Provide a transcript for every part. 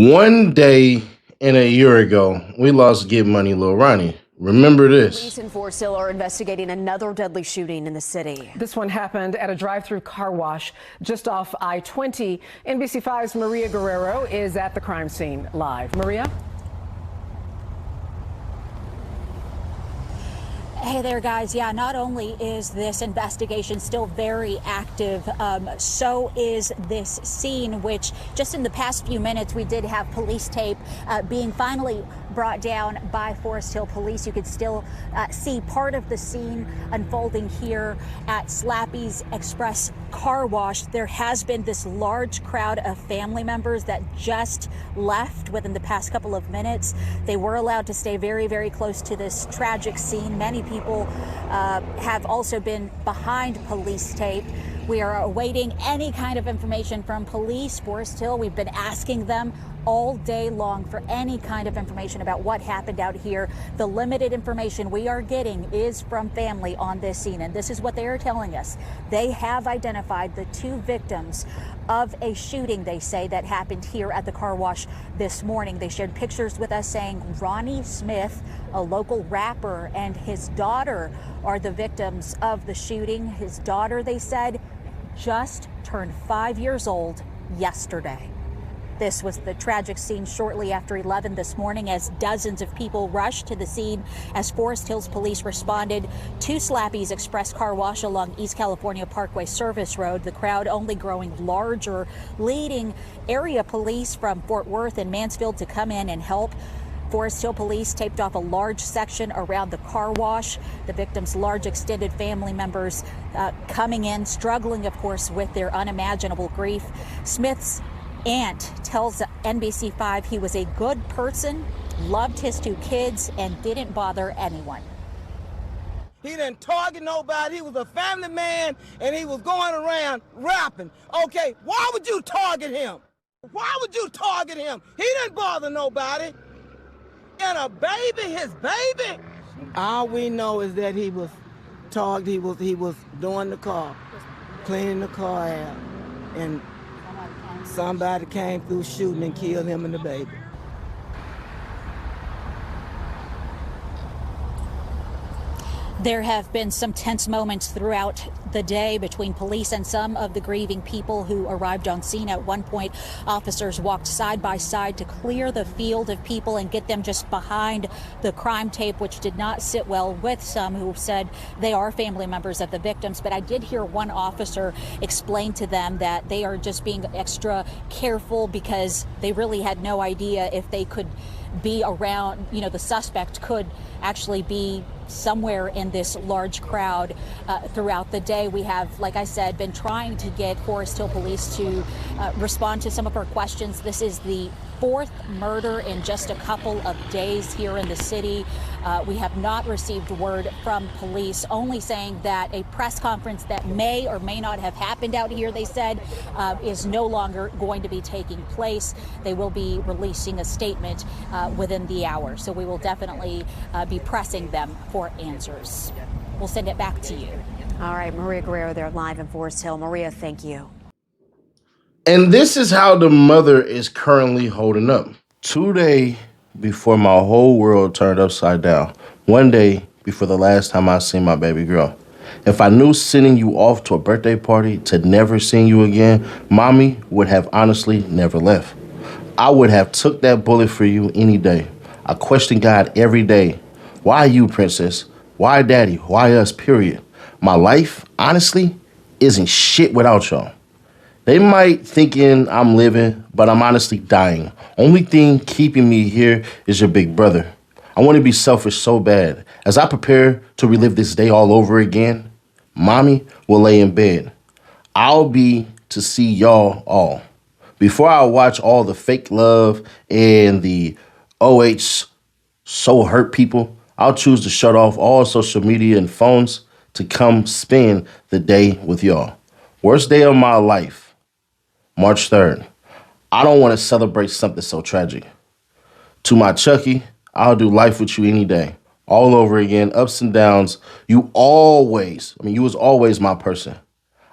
One day and a year ago, we lost Get Money Lil Ronnie. Remember this. Police in Forest Hill are investigating another deadly shooting in the city. This one happened at a drive-through car wash just off I-20. NBC5's Maria Guerrero is at the crime scene live. Maria? Hey there, guys. Yeah, not only is this investigation still very active, so is this scene, which just in the past few minutes, we did have police tape being finally brought down by Forest Hill Police. You could still see part of the scene unfolding here at Slappy's Express Car Wash. There has been this large crowd of family members that just left within the past couple of minutes. They were allowed to stay very, very close to this tragic scene. Many people have also been behind police tape. We are awaiting any kind of information from police, Forest Hill. We've been asking them all day long for any kind of information about what happened out here. The limited information we are getting is from family on this scene, and this is what they are telling us. They have identified the two victims of a shooting, they say, that happened here at the car wash this morning. They shared pictures with us saying Ronnie Smith, a local rapper, and his daughter are the victims of the shooting. His daughter, they said, just turned 5 years old yesterday. This was the tragic scene shortly after 11 this morning as dozens of people rushed to the scene as Forest Hills police responded to Slappy's Express Car Wash along East California Parkway Service Road. The crowd only growing larger, leading area police from Fort Worth and Mansfield to come in and help. Forest Hill police taped off a large section around the car wash. The victims' large extended family members coming in, struggling, of course, with their unimaginable grief. Smith's aunt tells NBC5 he was a good person, loved his two kids, and didn't bother anyone. He didn't target nobody. He was a family man, and he was going around rapping. Okay, why would you target him? Why would you target him? He didn't bother nobody. And a baby, his baby. All we know is that he was targeted. He was doing the car, cleaning the car out, and somebody came through shooting and killed him and the baby. There have been some tense moments throughout the day between police and some of the grieving people who arrived on scene. At one point, officers walked side by side to clear the field of people and get them just behind the crime tape, which did not sit well with some who said they are family members of the victims. But I did hear one officer explain to them that they are just being extra careful because they really had no idea if they could be around, the suspect could actually be somewhere in this large crowd throughout the day. We have, like I said, been trying to get Forest Hill Police to respond to some of our questions. This is the fourth murder in just a couple of days here in the city. We have not received word from police, only saying that a press conference that may or may not have happened out here, they said, is no longer going to be taking place. They will be releasing a statement within the hour. So we will definitely be pressing them for answers. We'll send it back to you. All right, Maria Guerrero there live in Forest Hill. Maria, thank you. And this is how the mother is currently holding up. 2 days before my whole world turned upside down. 1 day before the last time I seen my baby girl. If I knew sending you off to a birthday party to never seeing you again, mommy would have honestly never left. I would have took that bullet for you any day. I question God every day. Why you, princess? Why daddy? Why us, period? My life, honestly, isn't shit without y'all. They might thinking I'm living, but I'm honestly dying. Only thing keeping me here is your big brother. I want to be selfish so bad. As I prepare to relive this day all over again, mommy will lay in bed. I'll be to see y'all all. Before I watch all the fake love and the OH so hurt people, I'll choose to shut off all social media and phones to come spend the day with y'all. Worst day of my life. March 3rd. I don't want to celebrate something so tragic. To my Chucky, I'll do life with you any day. All over again, ups and downs. You was always my person.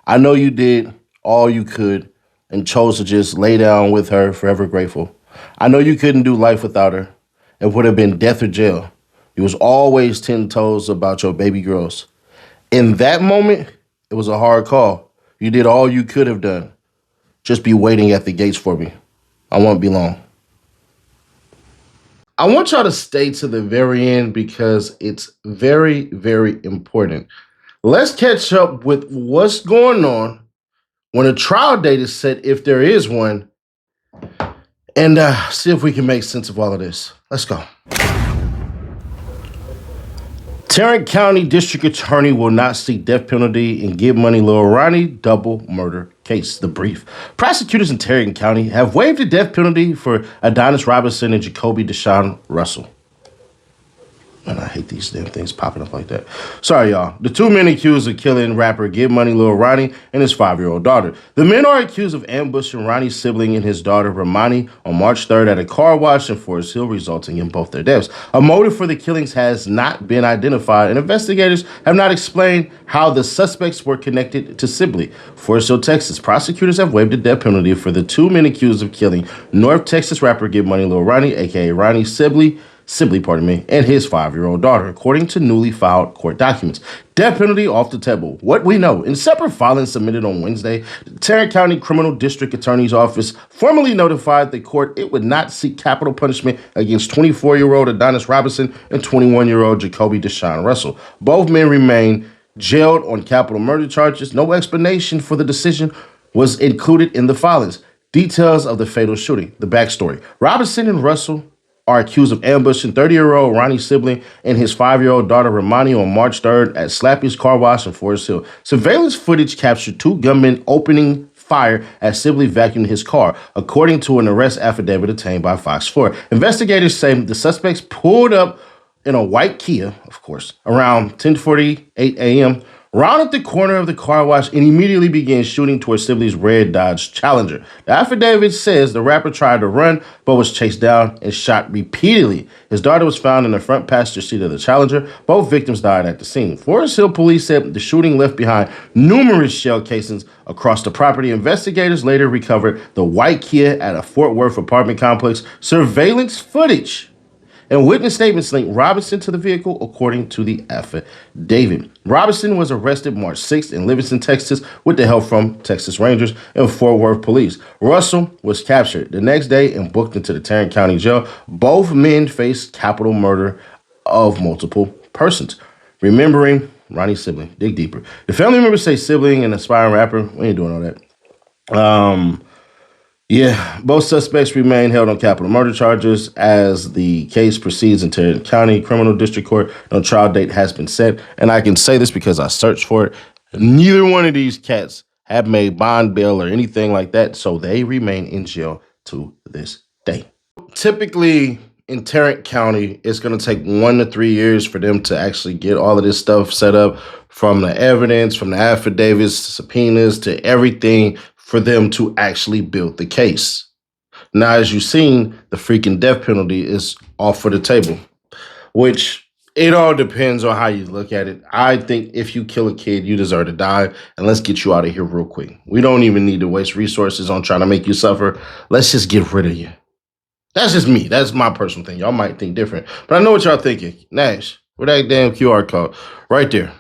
I know you did all you could and chose to just lay down with her, forever grateful. I know you couldn't do life without her. It would have been death or jail. You was always 10 toes about your baby girls. In that moment, it was a hard call. You did all you could have done. Just be waiting at the gates for me. I won't be long. I want y'all to stay to the very end because it's very, very important. Let's catch up with what's going on when a trial date is set, if there is one, and see if we can make sense of all of this. Let's go. Tarrant County District Attorney will not seek death penalty in Get Money Lil Ronnie double murder case. The brief. Prosecutors in Tarrant County have waived the death penalty for Adonis Robinson and Jacoby Deshaun Russell. Man, I hate these damn things popping up like that. Sorry, y'all. The two men accused of killing rapper Get Money Lil Ronnie and his 5-year-old daughter. The men are accused of ambushing Ronnie's sibling and his daughter Romani on March 3rd at a car wash in Forest Hill, resulting in both their deaths. A motive for the killings has not been identified, and investigators have not explained how the suspects were connected to Sibley. Forest Hill, Texas. Prosecutors have waived the death penalty for the two men accused of killing North Texas rapper Get Money Lil Ronnie, aka Ronnie Sibley, and his 5-year-old daughter, according to newly filed court documents. Death penalty off the table. What we know. In separate filings submitted on Wednesday, the Tarrant County Criminal District Attorney's Office formally notified the court it would not seek capital punishment against 24-year-old Adonis Robinson and 21-year-old Jacoby Deshaun Russell. Both men remain jailed on capital murder charges. No explanation for the decision was included in the filings. Details of the fatal shooting. The backstory. Robinson and Russell are accused of ambushing 30-year-old Ronnie Sibling and his 5-year-old daughter Romani on March 3rd at Slappy's Car Wash in Forest Hill. Surveillance footage captured two gunmen opening fire as Sibley vacuumed his car, according to an arrest affidavit obtained by Fox 4. Investigators say the suspects pulled up in a white Kia, of course, around 10:48 a.m., rounded the corner of the car wash and immediately began shooting towards Sibley's red Dodge Challenger. The affidavit says the rapper tried to run but was chased down and shot repeatedly. His daughter was found in the front passenger seat of the Challenger. Both victims died at the scene. Forest Hill police said the shooting left behind numerous shell casings across the property. Investigators later recovered the white Kia at a Fort Worth apartment complex. Surveillance footage and witness statements linked Robinson to the vehicle, according to the affidavit. Robinson was arrested March 6th in Livingston, Texas, with the help from Texas Rangers and Fort Worth police. Russell was captured the next day and booked into the Tarrant County Jail. Both men faced capital murder of multiple persons. Remembering Ronnie Sibling. Dig deeper. The family members say Sibling and aspiring rapper. We ain't doing all that. Yeah, both suspects remain held on capital murder charges as the case proceeds in Tarrant County Criminal District Court. No trial date has been set, and I can say this because I searched for it. Neither one of these cats have made bond bail or anything like that, so they remain in jail to this day. Typically, in Tarrant County, it's going to take 1 to 3 years for them to actually get all of this stuff set up, from the evidence, from the affidavits, subpoenas, to everything, for them to actually build the case. Now, as you've seen, the freaking death penalty is off for the table, which it all depends on how you look at it. I think if you kill a kid, you deserve to die, and let's get you out of here real quick. We don't even need to waste resources on trying to make you suffer. Let's just get rid of you. That's just me. That's my personal thing. Y'all might think different, but I know what y'all thinking. Nash, with that damn QR code right there.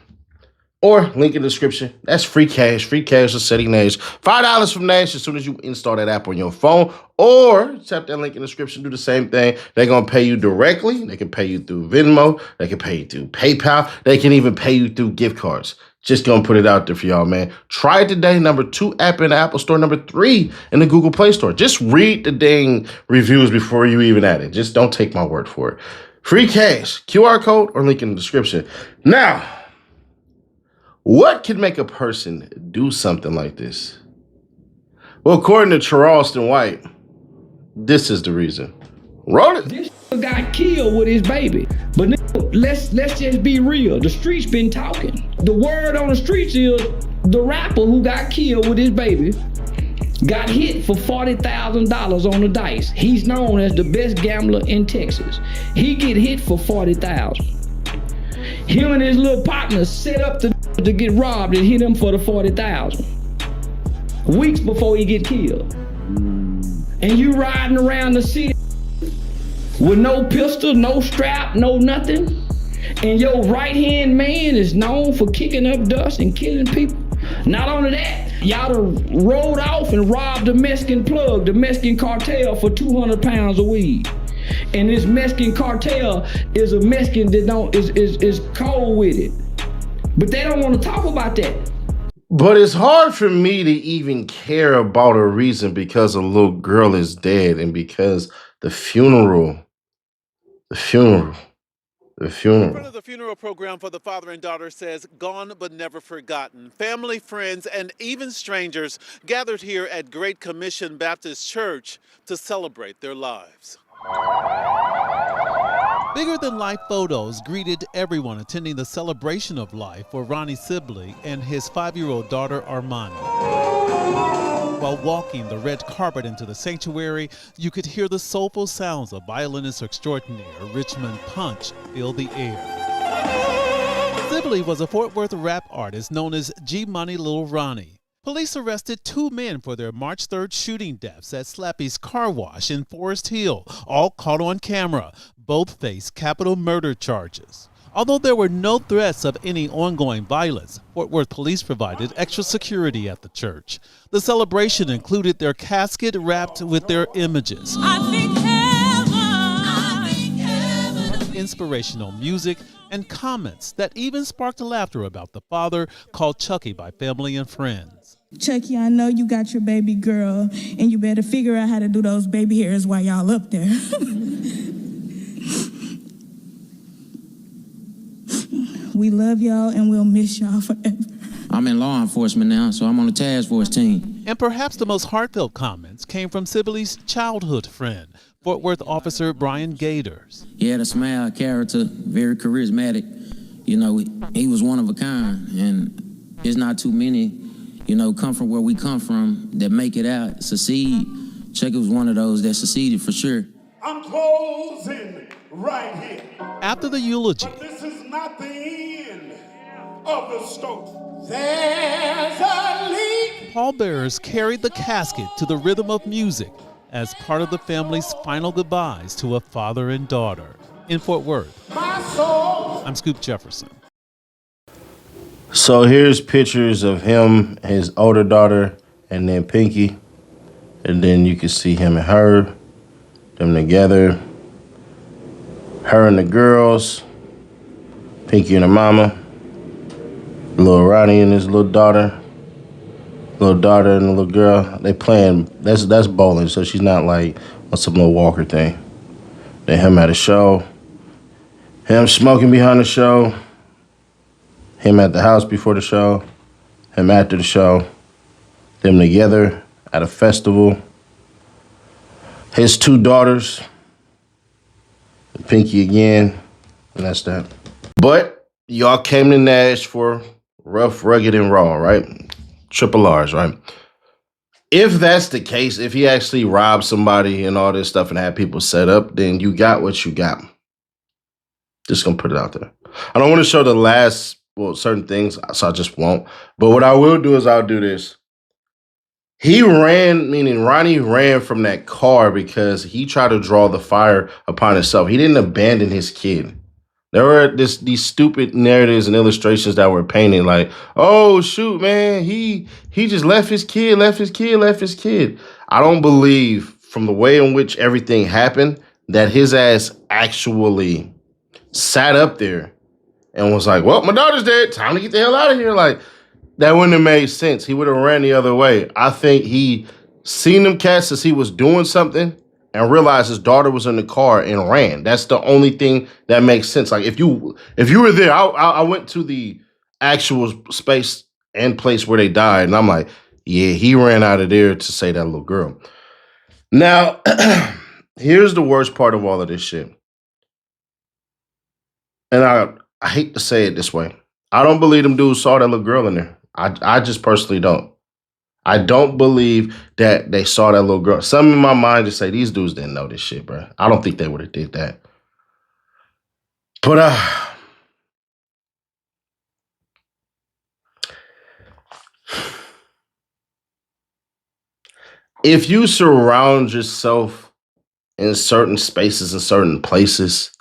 Or link in the description. That's free cash. Free cash for setting Nash. $5 from Nash as soon as you install that app on your phone. Or tap that link in the description. Do the same thing. They're going to pay you directly. They can pay you through Venmo. They can pay you through PayPal. They can even pay you through gift cards. Just going to put it out there for y'all, man. Try it today. Number 2 app in the Apple Store. Number 3 in the Google Play Store. Just read the dang reviews before you even add it. Just don't take my word for it. Free cash. QR code or link in the description. Now, what could make a person do something like this? Well, according to Charleston White, this is the reason. This got killed with his baby. But let's just be real. The streets been talking. The word on the streets is the rapper who got killed with his baby got hit for $40,000 on the dice. He's known as the best gambler in Texas. He get hit for $40,000. Him and his little partner set up to get robbed and hit him for the $40,000. Weeks before he get killed. and you riding around the city with no pistol, no strap, no nothing, and your right-hand man is known for kicking up dust and killing people. Not only that, y'all done rode off and robbed the Mexican plug, the Mexican cartel, for 200 pounds of weed. And this Mexican cartel is a Mexican that is cold with it. But they don't want to talk about that. But it's hard for me to even care about a reason because a little girl is dead and because the funeral. In front of the funeral program for the father and daughter says, gone but never forgotten. Family, friends, and even strangers gathered here at Great Commission Baptist Church to celebrate their lives. Bigger-than-life photos greeted everyone attending the celebration of life for Ronnie Sibley and his 5-year-old daughter, Armani. While walking the red carpet into the sanctuary, you could hear the soulful sounds of violinist extraordinaire Richmond Punch fill the air. Sibley was a Fort Worth rap artist known as G Lil Ronnie. Police arrested 2 men for their March 3rd shooting deaths at Slappy's Car Wash in Forest Hill, all caught on camera. Both face capital murder charges. Although there were no threats of any ongoing violence, Fort Worth police provided extra security at the church. The celebration included their casket wrapped with their images. Inspirational music and comments that even sparked laughter about the father, called Chucky by family and friends. Chucky, I know you got your baby girl, and you better figure out how to do those baby hairs while y'all up there. We love y'all and we'll miss y'all forever. I'm in law enforcement now, so I'm on the task force team. And perhaps the most heartfelt comments came from Sibley's childhood friend, Fort Worth officer Brian Gators. He had a smile, character, very charismatic. You know, he was one of a kind, and there's not too many, come from where we come from that make it out, succeed. Chucky was one of those that succeeded for sure. I'm closing right here. After the eulogy, but this is not the end of the story. There's a leak. pallbearers carried the casket to the rhythm of music as part of the family's final goodbyes to a father and daughter. In Fort Worth, I'm Scoop Jefferson. So here's pictures of him, his older daughter, and then Pinky. And then you can see him and her, them together. Her and the girls, Pinky and her mama, Lil Ronnie and his little daughter and the little girl. They playing, that's bowling, so she's not like on some little Walker thing. Then him at a show, him smoking behind the show, him at the house before the show, him after the show, them together at a festival, his 2 daughters, Pinky again, and that's that. But y'all came to Nash for Rough, Rugged, and Raw, right? Triple R's, right? If that's the case, if he actually robbed somebody and all this stuff and had people set up, then you got what you got. Just gonna put it out there. I don't want to show the last, certain things, so I just won't. But what I will do is I'll do this. He ran, meaning Ronnie ran from that car because he tried to draw the fire upon himself. He didn't abandon his kid. There were these stupid narratives and illustrations that were painted like, oh, shoot, man, he just left his kid. I don't believe from the way in which everything happened that his ass actually sat up there and was like, well, my daughter's dead. Time to get the hell out of here. Like, that wouldn't have made sense. He would have ran the other way. I think he seen them cats as he was doing something and realized his daughter was in the car and ran. That's the only thing that makes sense. Like, if you were there, I went to the actual space and place where they died, and I'm like, yeah, he ran out of there to save that little girl. Now, here's the worst part of all of this shit. And I hate to say it this way. I don't believe them dudes saw that little girl in there. I just personally don't. I don't believe that they saw that little girl. Some in my mind just say these dudes didn't know this shit, bro. I don't think they would have did that. But if you surround yourself in certain spaces and certain places,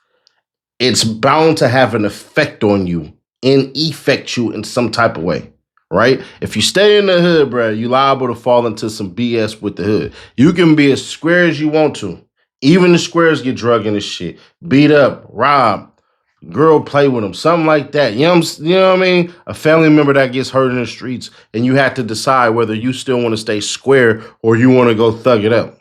it's bound to have an effect on you and affect you in some type of way, right? If you stay in the hood, bro, you liable to fall into some BS with the hood. You can be as square as you want to. Even the squares get drug into shit, beat up, robbed, girl play with them, something like that. You know what I mean? A family member that gets hurt in the streets, and you have to decide whether you still want to stay square or you want to go thug it up.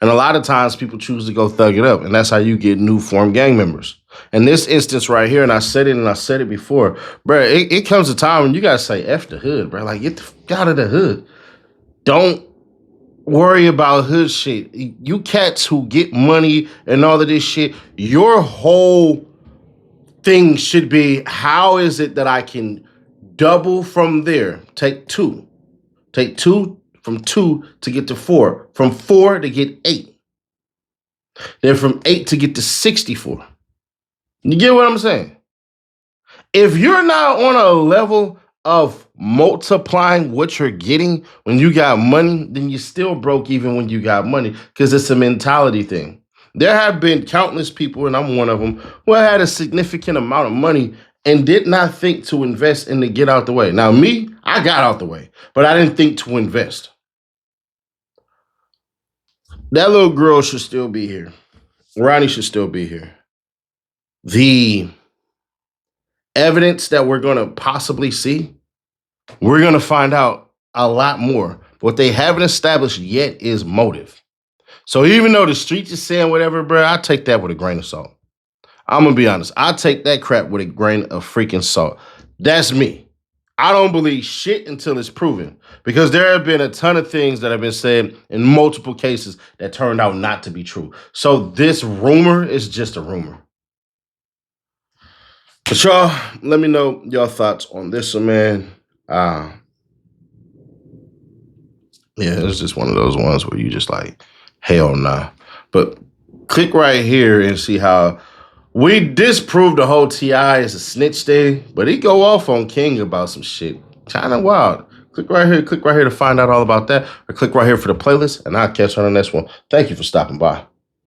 And a lot of times people choose to go thug it up, and that's how you get new formed gang members. In this instance right here, and I said it before, bro, it comes a time when you gotta say F the hood, bro. Like, get the fuck out of the hood. Don't worry about hood shit. You cats who get money and all of this shit, your whole thing should be, how is it that I can double from there? Take two from 2 to get to 4, from 4 to get 8, then from 8 to get to 64. You get what I'm saying? If you're not on a level of multiplying what you're getting when you got money, then you still broke even when you got money, because it's a mentality thing. There have been countless people, and I'm one of them, who had a significant amount of money and did not think to invest and to get out the way. Now, me, I got out the way, but I didn't think to invest. That little girl should still be here. Ronnie should still be here. The evidence that we're going to possibly see, we're going to find out a lot more. What they haven't established yet is motive. So even though the streets is saying whatever, bro, I take that with a grain of salt. I'm going to be honest. I take that crap with a grain of freaking salt. That's me. I don't believe shit until it's proven, because there have been a ton of things that have been said in multiple cases that turned out not to be true. So this rumor is just a rumor. But y'all, let me know your thoughts on this one, man. Yeah, it's just one of those ones where you just like, hell nah. But click right here and see how we disproved the whole T.I. is a snitch thing, but he go off on King about some shit. Kind of wild. Click right here to find out all about that, or click right here for the playlist, and I'll catch you on the next one. Thank you for stopping by.